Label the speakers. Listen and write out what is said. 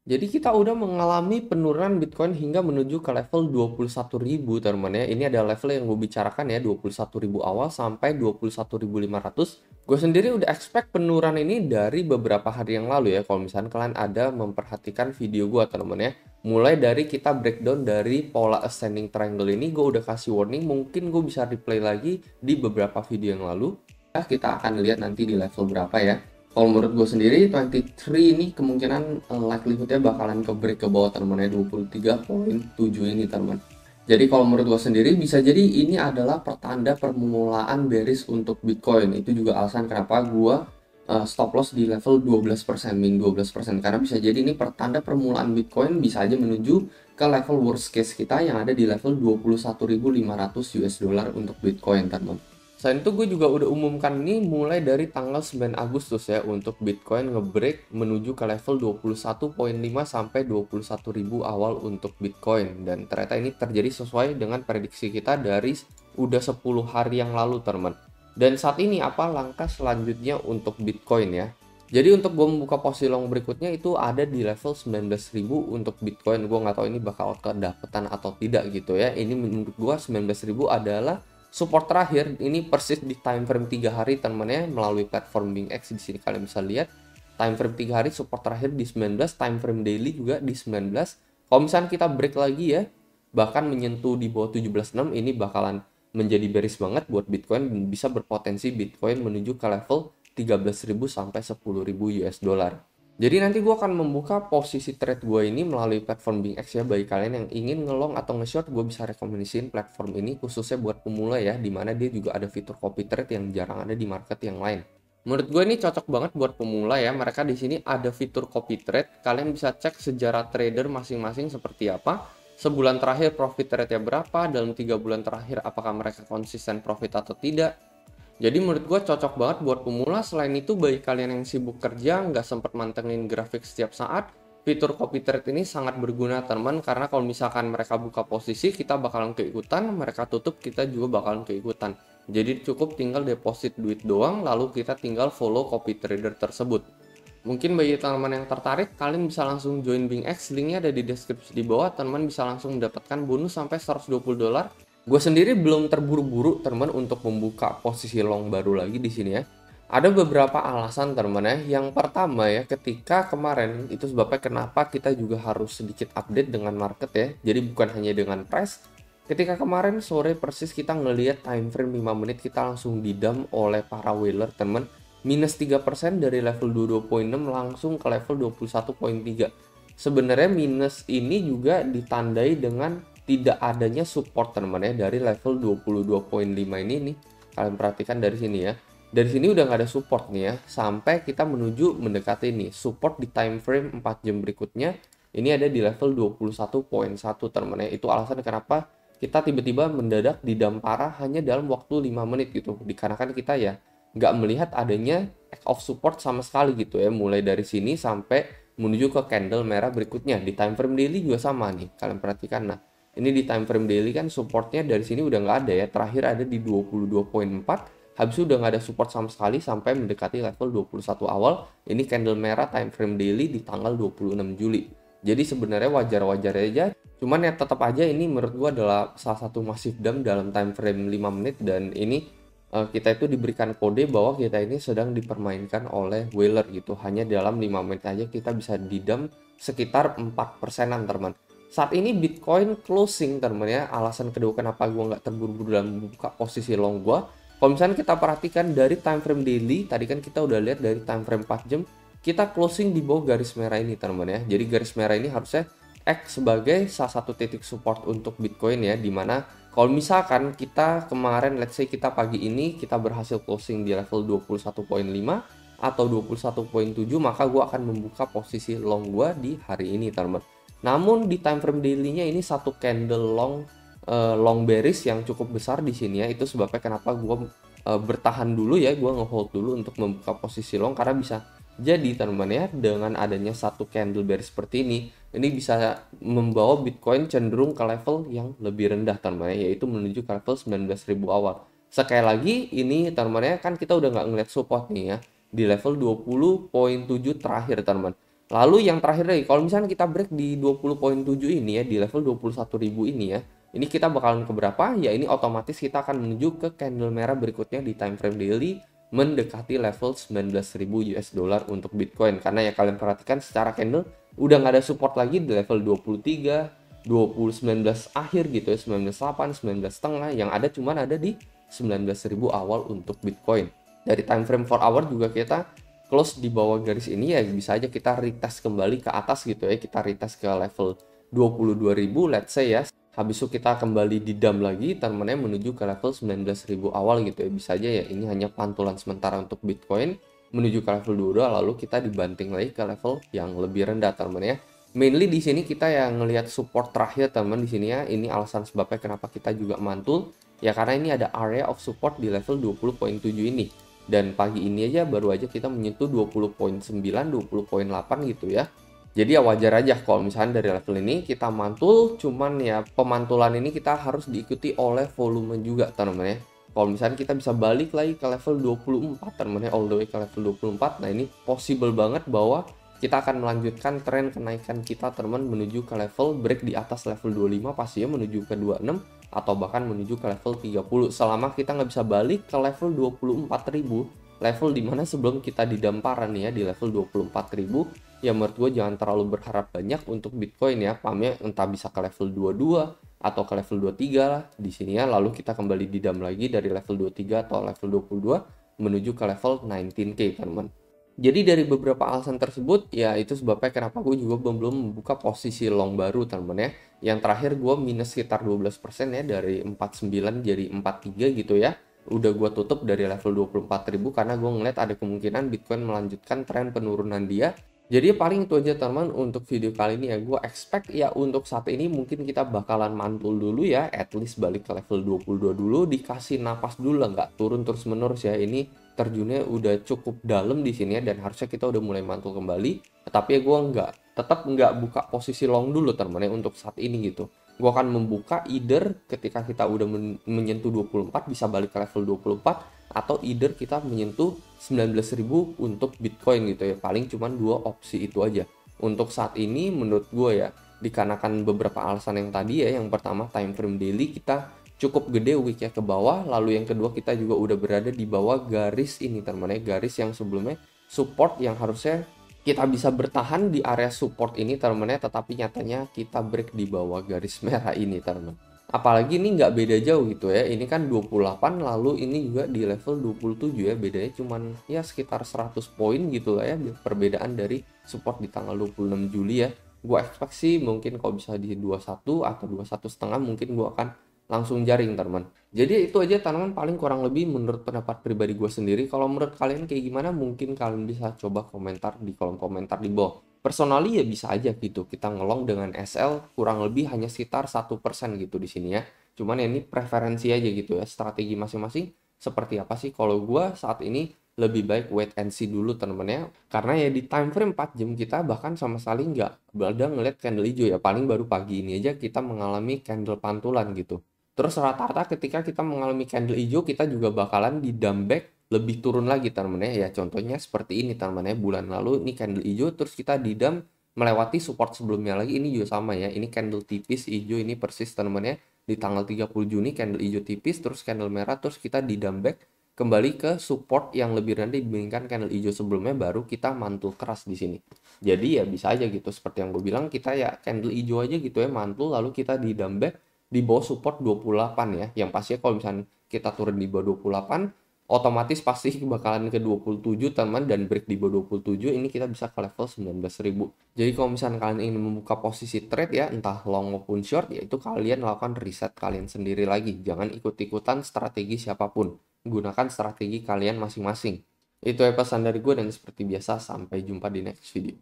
Speaker 1: Jadi kita udah mengalami penurunan Bitcoin hingga menuju ke level 21.000 teman ya. Ini ada level yang gue bicarakan ya, 21.000 awal sampai 21.500. Gue sendiri udah expect penurunan ini dari beberapa hari yang lalu ya. Kalau misalnya kalian ada memperhatikan video gue teman ya. Mulai dari kita breakdown dari pola ascending triangle ini, gue udah kasih warning. Mungkin gue bisa replay lagi di beberapa video yang lalu. Ya, kita akan lihat nanti di level berapa ya. Kalau menurut gue sendiri, 23 ini kemungkinan likelihoodnya bakalan ke break ke bawah teman-teman ya, 23,7 ini teman. Jadi kalau menurut gue sendiri bisa jadi ini adalah pertanda permulaan bearish untuk Bitcoin. Itu juga alasan kenapa gue stop loss di level 12%, min 12%. Karena bisa jadi ini pertanda permulaan Bitcoin bisa aja menuju ke level worst case kita yang ada di level 21.500 US dollar untuk Bitcoin teman. Selain itu gue juga udah umumkan ini mulai dari tanggal 9 Agustus ya untuk Bitcoin ngebreak menuju ke level 21,5 sampai 21.000 awal untuk Bitcoin, dan ternyata ini terjadi sesuai dengan prediksi kita dari udah 10 hari yang lalu teman. Dan saat ini apa langkah selanjutnya untuk Bitcoin ya? Jadi untuk gue membuka posisi long berikutnya itu ada di level 19.000 untuk Bitcoin. Gue nggak tahu ini bakal kedapetan atau tidak gitu ya. Ini menurut gue 19.000 adalah support terakhir. Ini persis di time frame 3 hari teman-teman ya, melalui platform BingX. Di sini kalian bisa lihat time frame 3 hari support terakhir di 19, time frame daily juga di 19. Kalau misalnya kita break lagi ya, bahkan menyentuh di bawah 17.6, ini bakalan menjadi bearish banget buat Bitcoin, bisa berpotensi Bitcoin menuju ke level 13.000 sampai 10.000 US dollar. Jadi nanti gue akan membuka posisi trade gue ini melalui platform BingX ya. Bagi kalian yang ingin ngelong atau nge-short, gue bisa rekomendasiin platform ini khususnya buat pemula ya, dimana dia juga ada fitur copy trade yang jarang ada di market yang lain. Menurut gue ini cocok banget buat pemula ya. Mereka di sini ada fitur copy trade. Kalian bisa cek sejarah trader masing-masing seperti apa. Sebulan terakhir profit rate-nya berapa, dalam 3 bulan terakhir apakah mereka konsisten profit atau tidak. Jadi menurut gue cocok banget buat pemula. Selain itu bagi kalian yang sibuk kerja, nggak sempat mantengin grafik setiap saat, fitur copy trade ini sangat berguna teman. Karena kalau misalkan mereka buka posisi, kita bakalan keikutan, mereka tutup, kita juga bakalan keikutan. Jadi cukup tinggal deposit duit doang, lalu kita tinggal follow copy trader tersebut. Mungkin bagi teman-teman yang tertarik, kalian bisa langsung join BingX, linknya ada di deskripsi di bawah. Teman-teman bisa langsung mendapatkan bonus sampai $120. Gue sendiri belum terburu-buru teman untuk membuka posisi long baru lagi di sini ya. Ada beberapa alasan teman ya. Yang pertama ya, ketika kemarin itu sebabnya kenapa kita juga harus sedikit update dengan market ya. Jadi bukan hanya dengan price. Ketika kemarin sore persis kita ngelihat time frame 5 menit, kita langsung didam oleh para whaler teman. Minus 3% dari level 22,6 langsung ke level 21,3. Sebenarnya minus ini juga ditandai dengan tidak adanya support teman ya dari level 22,5 ini nih. Kalian perhatikan dari sini ya. Dari sini udah nggak ada support nih ya, sampai kita menuju mendekati ini support di time frame 4 jam berikutnya. Ini ada di level 21,1 teman ya. Itu alasan kenapa kita tiba-tiba mendadak didam parah hanya dalam waktu 5 menit gitu. Dikarenakan kita ya nggak melihat adanya act of support sama sekali gitu ya, mulai dari sini sampai menuju ke candle merah berikutnya. Di time frame daily juga sama nih, kalian perhatikan. Nah, ini di time frame daily kan supportnya dari sini udah nggak ada ya, terakhir ada di 22,4, habis itu udah nggak ada support sama sekali sampai mendekati level 21 awal. Ini candle merah time frame daily di tanggal 26 Juli. Jadi sebenarnya wajar-wajar aja, cuman ya tetap aja ini menurut gua adalah salah satu massive dump dalam time frame 5 menit, dan ini kita itu diberikan kode bahwa kita ini sedang dipermainkan oleh whaler gitu. Hanya dalam 5 menit aja kita bisa didam sekitar 4%-an teman. Saat ini Bitcoin closing teman ya. Alasan kedua kenapa gue nggak terburu-buru dalam membuka posisi long gue. Kalau misalnya kita perhatikan dari time frame daily, tadi kan kita udah lihat dari time frame 4 jam, kita closing di bawah garis merah ini teman ya. Jadi garis merah ini harusnya act sebagai salah satu titik support untuk Bitcoin ya, dimana kalau misalkan kita kemarin, let's say kita pagi ini kita berhasil closing di level 21,5 atau 21,7, maka gue akan membuka posisi long gue di hari ini teman. Namun di time frame daily-nya ini satu candle long bearish yang cukup besar di sini ya. Itu sebabnya kenapa gue bertahan dulu ya, gue ngehold dulu untuk membuka posisi long, karena bisa jadi teman ya dengan adanya satu candle bearish seperti ini bisa membawa Bitcoin cenderung ke level yang lebih rendah teman ya, yaitu menuju ke level 19.000 awal. Sekali lagi ini teman ya, kan kita udah nggak ngeliat support nih ya di level 20,7 terakhir teman. Lalu yang terakhir lagi, kalau misalnya kita break di 20.7 ini ya, di level 21.000 ini ya, ini kita bakalan ke berapa? Ya ini otomatis kita akan menuju ke candle merah berikutnya di time frame daily, mendekati level 19.000 US dollar untuk Bitcoin. Karena ya kalian perhatikan secara candle udah nggak ada support lagi di level 23, 19 akhir gitu ya, 19.8, 19 setengah, yang ada cuman ada di 19.000 awal untuk Bitcoin. Dari time frame 4 hour juga kita close di bawah garis ini, ya bisa aja kita retest kembali ke atas gitu ya, kita retest ke level 22.000 let's say ya. Habis itu kita kembali didam lagi temennya menuju ke level 19.000 awal gitu ya. Bisa aja ya ini hanya pantulan sementara untuk Bitcoin menuju ke level 22, lalu kita dibanting lagi ke level yang lebih rendah temen ya. Mainly di sini kita yang ngelihat support terakhir teman di sini ya. Ini alasan sebabnya kenapa kita juga mantul. Ya karena ini ada area of support di level 20.7 ini. Dan pagi ini aja baru aja kita menyentuh 20.9, 20.8 gitu ya. Jadi ya wajar aja kalau misalnya dari level ini kita mantul, cuman ya pemantulan ini kita harus diikuti oleh volume juga teman-teman ya. Kalau misalnya kita bisa balik lagi ke level 24 teman-teman ya, all the way ke level 24, nah ini possible banget bahwa kita akan melanjutkan tren kenaikan kita teman menuju ke level break di atas level 25 pastinya menuju ke 26 atau bahkan menuju ke level 30 selama kita nggak bisa balik ke level 24.000, level dimana sebelum kita didamparan ya di level 24.000. Ya menurut gue jangan terlalu berharap banyak untuk Bitcoin ya, pahamnya entah bisa ke level 22 atau ke level 23 lah di sini ya, lalu kita kembali didam lagi dari level 23 atau level 22 menuju ke level 19k teman. Jadi dari beberapa alasan tersebut, ya itu sebabnya kenapa gue juga belum membuka posisi long baru teman ya. Yang terakhir gue minus sekitar 12% ya, dari 49 jadi 43 gitu ya. Udah gue tutup dari level 24.000 karena gue ngeliat ada kemungkinan Bitcoin melanjutkan tren penurunan dia. Jadi paling itu aja teman untuk video kali ini ya. Gue expect ya untuk saat ini mungkin kita bakalan mantul dulu ya, at least balik ke level 22 dulu, dikasih napas dulu lah, nggak turun terus menerus ya. Ini terjunnya udah cukup dalam di sini ya, dan harusnya kita udah mulai mantul kembali. Tapi ya gue tetap nggak buka posisi long dulu teman ya untuk saat ini gitu. Gue akan membuka either ketika kita udah menyentuh 24 bisa balik ke level 24, atau either kita menyentuh 19.000 untuk Bitcoin gitu ya. Paling cuman dua opsi itu aja untuk saat ini menurut gue ya, dikarenakan beberapa alasan yang tadi ya. Yang pertama time frame daily kita cukup gede weeknya ke bawah, lalu yang kedua kita juga udah berada di bawah garis ini teman ya, garis yang sebelumnya support yang harusnya kita bisa bertahan di area support ini teman ya, tetapi nyatanya kita break di bawah garis merah ini teman. Apalagi ini nggak beda jauh gitu ya, ini kan 28 lalu ini juga di level 27 ya, bedanya cuman ya sekitar 100 poin gitu lah ya, perbedaan dari support di tanggal 26 Juli ya. Gue expect sih mungkin kalau bisa di 21 atau 21,5 mungkin gue akan langsung jaring teman. Jadi itu aja teman, paling kurang lebih menurut pendapat pribadi gue sendiri. Kalau menurut kalian kayak gimana, mungkin kalian bisa coba komentar di kolom komentar di bawah. Personally ya bisa aja gitu kita ngelong dengan SL kurang lebih hanya sekitar 1% gitu di sini ya. Cuman ya ini preferensi aja gitu ya, strategi masing-masing seperti apa sih. Kalau gue saat ini lebih baik wait and see dulu teman-teman ya, karena ya di time frame 4 jam kita bahkan sama sekali nggak ada ngeliat candle hijau ya, paling baru pagi ini aja kita mengalami candle pantulan gitu. Terus rata-rata ketika kita mengalami candle hijau kita juga bakalan di dump back lebih turun lagi teman-teman ya. Contohnya seperti ini teman-teman ya, bulan lalu ini candle hijau terus kita di dump melewati support sebelumnya lagi, ini juga sama ya, ini candle tipis hijau ini persis teman-teman ya, di tanggal 30 Juni candle hijau tipis terus candle merah terus kita di dump back kembali ke support yang lebih rendah dibandingkan candle hijau sebelumnya, baru kita mantul keras di sini. Jadi ya bisa aja gitu seperti yang gue bilang, kita ya candle hijau aja gitu ya mantul, lalu kita di dump back di bawah support 28 ya. Yang pastinya kalau misalnya kita turun di bawah 28 otomatis pasti bakalan ke 27 teman, dan break di bawah 27 ini kita bisa ke level 19.000. Jadi kalau misalnya kalian ingin membuka posisi trade ya, entah long maupun short, yaitu kalian lakukan riset kalian sendiri lagi. Jangan ikut-ikutan strategi siapapun. Gunakan strategi kalian masing-masing. Itu ya pesan dari gue, dan seperti biasa sampai jumpa di next video.